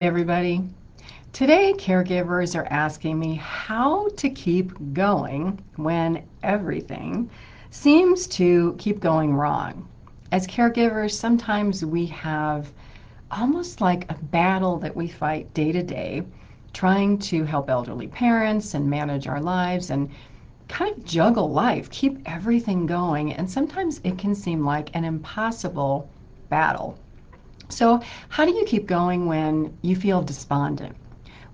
Everybody. Today, caregivers are asking me how to keep going when everything seems to keep going wrong. As caregivers, sometimes we have almost like a battle that we fight day to day, trying to help elderly parents and manage our lives and kind of juggle life, keep everything going. And sometimes it can seem like an impossible battle. So, how do you keep going when you feel despondent?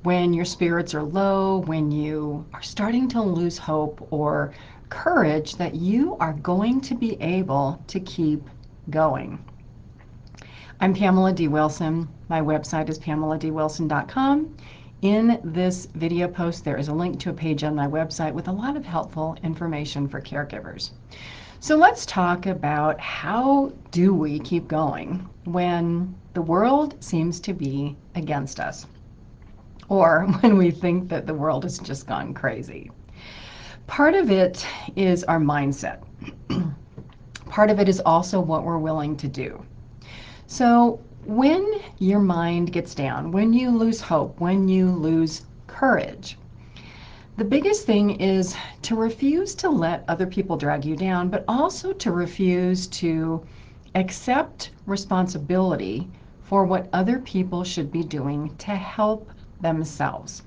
When your spirits are low, when you are starting to lose hope or courage that you are going to be able to keep going? I'm Pamela D Wilson. My website is pameladwilson.com. In this video post, there is a link to a page on my website with a lot of helpful information for caregivers. So let's talk about how do we keep going when the world seems to be against us, or when we think that the world has just gone crazy. Part of it is our mindset. Part of it is also what we're willing to do. So when your mind gets down, when you lose hope, when you lose courage, the biggest thing is to refuse to let other people drag you down, but also to refuse to accept responsibility for what other people should be doing to help themselves.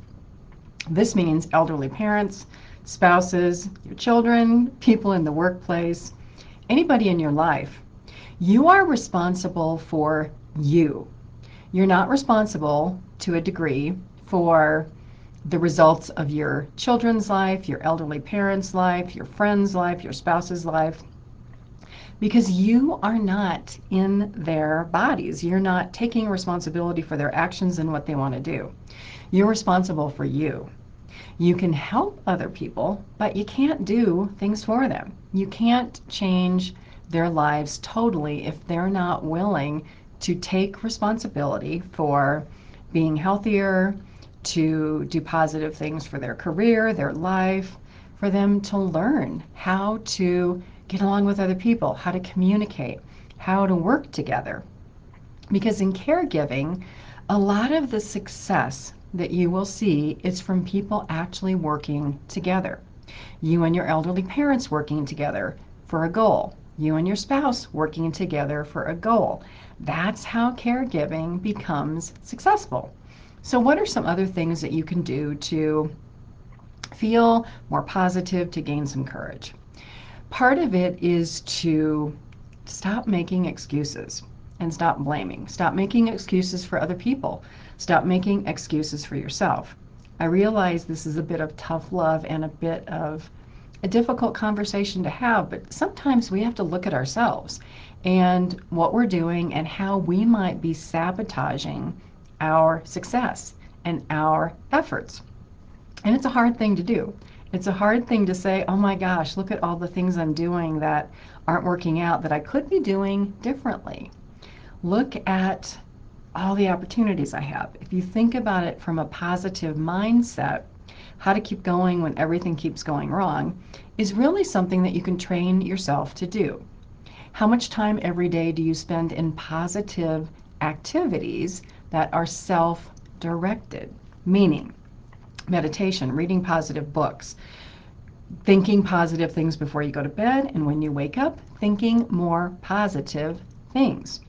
This means elderly parents, spouses, your children, people in the workplace, anybody in your life. You are responsible for you. You're not responsible to a degree for the results of your children's life, your elderly parents' life, your friend's life, your spouse's life, because you are not in their bodies. You're not taking responsibility for their actions and what they want to do. You're responsible for you. You can help other people, but you can't do things for them. You can't change their lives totally if they're not willing to take responsibility for being healthier, to do positive things for their career, their life, for them to learn how to get along with other people, how to communicate, how to work together. Because in caregiving, a lot of the success that you will see is from people actually working together. You and your elderly parents working together for a goal. You and your spouse working together for a goal. That's how caregiving becomes successful. So what are some other things that you can do to feel more positive, to gain some courage? Part of it is to stop making excuses and stop blaming. Stop making excuses for other people. Stop making excuses for yourself. I realize this is a bit of tough love and a bit of a difficult conversation to have, but sometimes we have to look at ourselves and what we're doing and how we might be sabotaging our success and our efforts. And it's a hard thing to do. It's a hard thing to say, oh my gosh, look at all the things I'm doing that aren't working out that I could be doing differently. Look at all the opportunities I have. If you think about it from a positive mindset, how to keep going when everything keeps going wrong is really something that you can train yourself to do. How much time every day do you spend in positive activities that are self-directed? Meaning, meditation, reading positive books, thinking positive things before you go to bed, and when you wake up, thinking more positive things.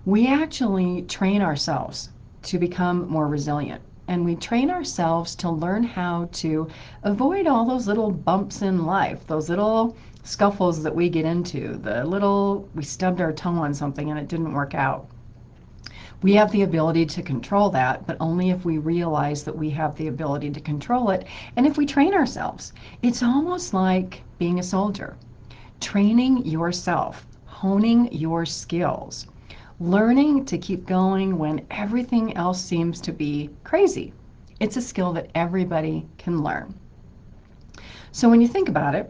We actually train ourselves to become more resilient, and we train ourselves to learn how to avoid all those little bumps in life, those little scuffles that we get into, we stubbed our toe on something and it didn't work out. We have the ability to control that, but only if we realize that we have the ability to control it, and if we train ourselves. It's almost like being a soldier, training yourself, honing your skills, learning to keep going when everything else seems to be crazy. It's a skill that everybody can learn. So when you think about it,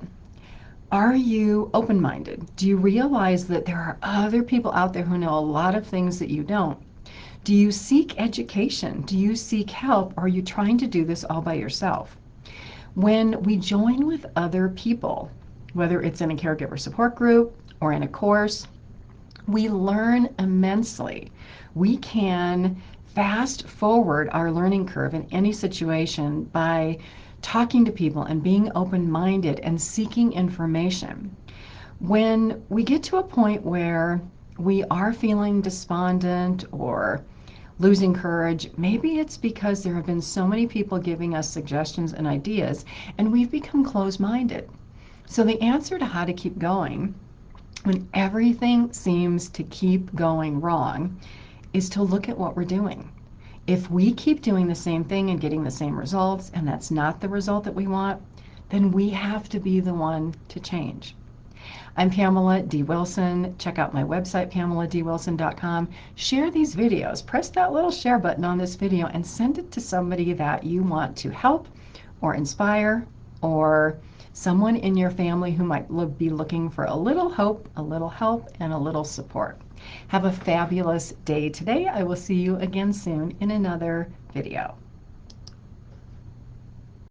are you open-minded? Do you realize that there are other people out there who know a lot of things that you don't? Do you seek education? Do you seek help? Or are you trying to do this all by yourself? When we join with other people, whether it's in a caregiver support group or in a course, we learn immensely. We can fast forward our learning curve in any situation by talking to people and being open-minded and seeking information. When we get to a point where we are feeling despondent or losing courage, maybe it's because there have been so many people giving us suggestions and ideas, and we've become closed-minded. So the answer to how to keep going when everything seems to keep going wrong is to look at what we're doing. If we keep doing the same thing and getting the same results, and that's not the result that we want, then we have to be the one to change. I'm Pamela D Wilson. Check out my website, PamelaDWilson.com. Share these videos. Press that little share button on this video and send it to somebody that you want to help or inspire, or someone in your family who might be looking for a little hope, a little help, and a little support. Have a fabulous day today. I will see you again soon in another video.